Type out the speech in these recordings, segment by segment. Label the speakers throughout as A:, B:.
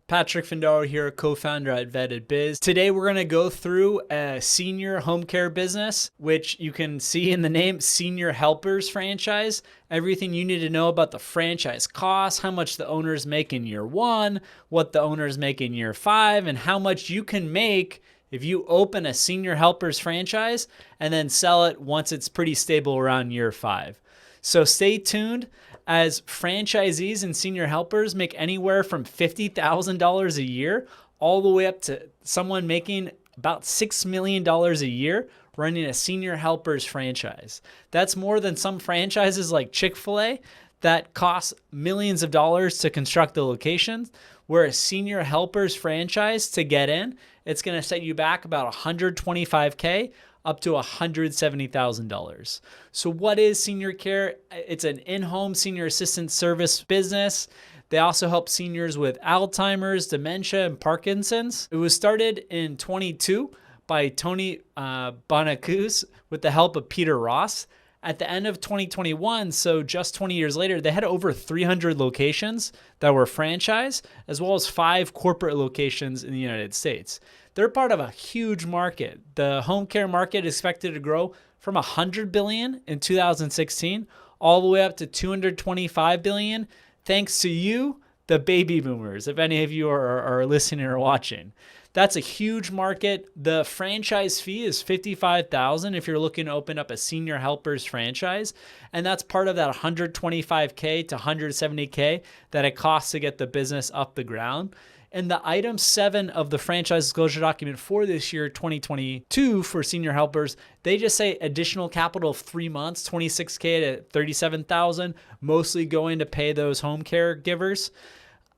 A: Patrick Findaro here, co-founder at Vetted Biz. Today we're going to go through a senior home care business, which you can see in the name, Senior Helpers franchise. Everything you need to know about the franchise costs, how much the owners make in year 1, what the owners make in year 5, and how much you can make if you open a Senior Helpers franchise and then sell it once it's pretty stable around year 5. So stay tuned, as franchisees and senior helpers make anywhere from $50,000 a year all the way up to someone making about $6 million a year running a senior helpers franchise. That's more than some franchises like Chick-fil-A that cost millions of dollars to construct the locations, where a senior helpers franchise to get in, it's going to set you back about $125K up to $170,000. So what is senior care? It's an in-home senior assistance service business. They also help seniors with Alzheimer's, dementia, and Parkinson's. It was started in 2022 by Tony Bonacuse with the help of Peter Ross. At the end of 2021, so just 20 years later, they had over 300 locations that were franchised, as well as 5 corporate locations in the United States. They're part of a huge market. The home care market is expected to grow from $100 billion in 2016 all the way up to $225 billion, thanks to you, the baby boomers, if any of you are listening or watching. That's a huge market. The franchise fee is $55,000 if you're looking to open up a senior helpers franchise, and that's part of that $125K to $170K that it costs to get the business up the ground. And the item 7 of the franchise disclosure document for this year, 2022, for senior helpers, they just say additional capital of 3 months, $26K to $37,000, mostly going to pay those home caregivers.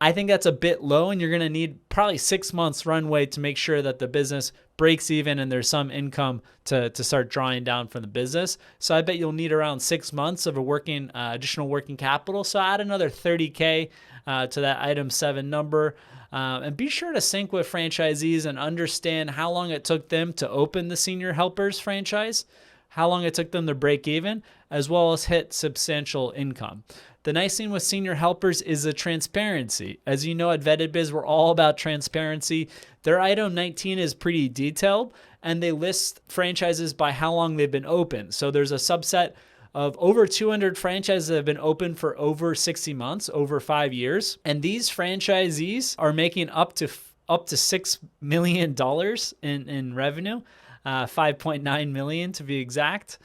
A: I think that's a bit low, and you're going to need probably 6 months runway to make sure that the business breaks even and there's some income to start drawing down from the business. So I bet you'll need around 6 months of a additional working capital. So add another $30K to that item 7 number. And be sure to sync with franchisees and understand how long it took them to open the Senior Helpers franchise, how long it took them to break even, as well as hit substantial income. The nice thing with Senior Helpers is the transparency. As you know, at Vetted Biz, we're all about transparency. Their item 19 is pretty detailed, and they list franchises by how long they've been open. So there's a subset of over 200 franchises that have been open for over 60 months, over 5 years. And these franchisees are making up to $6 million in revenue, $5.9 million to be exact.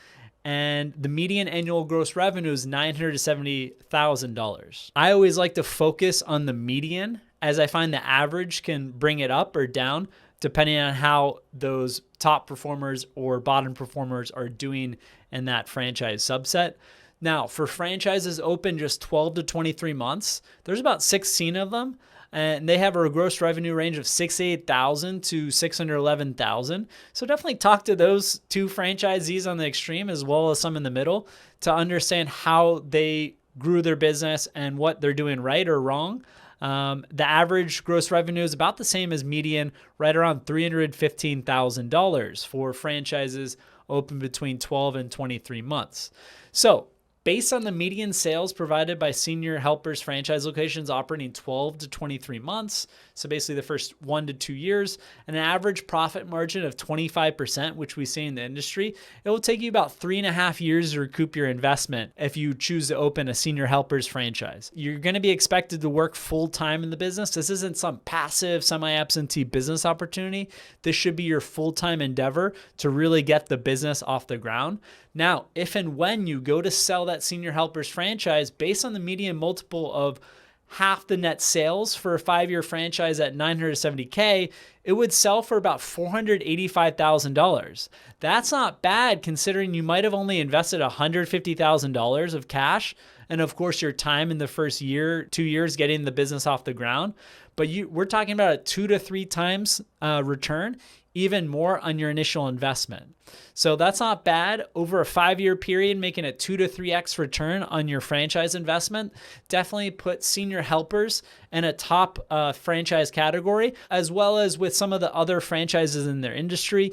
A: And the median annual gross revenue is $970,000. I always like to focus on the median, as I find the average can bring it up or down depending on how those top performers or bottom performers are doing in that franchise subset. Now, for franchises open just 12 to 23 months, there's about 16 of them, and they have a gross revenue range of $68,000 to $611,000. So definitely talk to those 2 franchisees on the extreme as well as some in the middle to understand how they grew their business and what they're doing right or wrong. The average gross revenue is about the same as median, right around $315,000 for franchises open between 12 and 23 months. So based on the median sales provided by Senior Helpers franchise locations operating 12 to 23 months, so basically the first 1 to 2 years, an average profit margin of 25%, which we see in the industry, it will take you about 3.5 years to recoup your investment if you choose to open a Senior Helpers franchise. You're going to be expected to work full-time in the business. This isn't some passive, semi-absentee business opportunity. This should be your full-time endeavor to really get the business off the ground. Now, if and when you go to sell that Senior Helpers franchise, based on the median multiple of half the net sales for a 5-year franchise at $970K, it would sell for about $485,000. That's not bad considering you might have only invested $150,000 of cash, and of course your time in the first year, 2 years getting the business off the ground. But we're talking about a 2 to 3 times return, even more on your initial investment. So that's not bad. Over a 5-year period, making a 2 to 3x return on your franchise investment definitely put Senior Helpers in a top franchise category, as well as with some of the other franchises in their industry.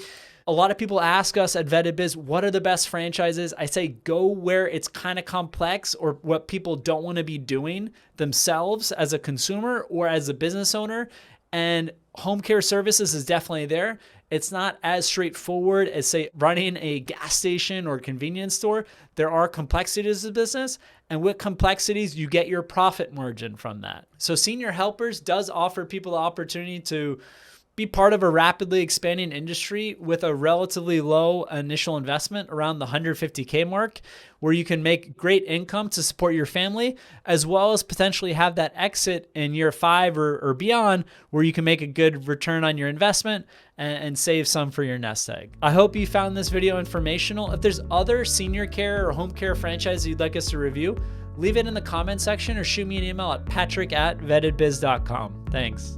A: A lot of people ask us at Vetted Biz, what are the best franchises? I say go where it's kind of complex or what people don't want to be doing themselves as a consumer or as a business owner. And home care services is definitely there. It's not as straightforward as, say, running a gas station or convenience store. There are complexities of business, and with complexities, you get your profit margin from that. So Senior Helpers does offer people the opportunity to be part of a rapidly expanding industry with a relatively low initial investment around the 150K mark, where you can make great income to support your family, as well as potentially have that exit in year 5 or beyond, where you can make a good return on your investment and save some for your nest egg. I hope you found this video informational. If there's other senior care or home care franchises you'd like us to review, leave it in the comment section or shoot me an email at patrick@vettedbiz.com. Thanks.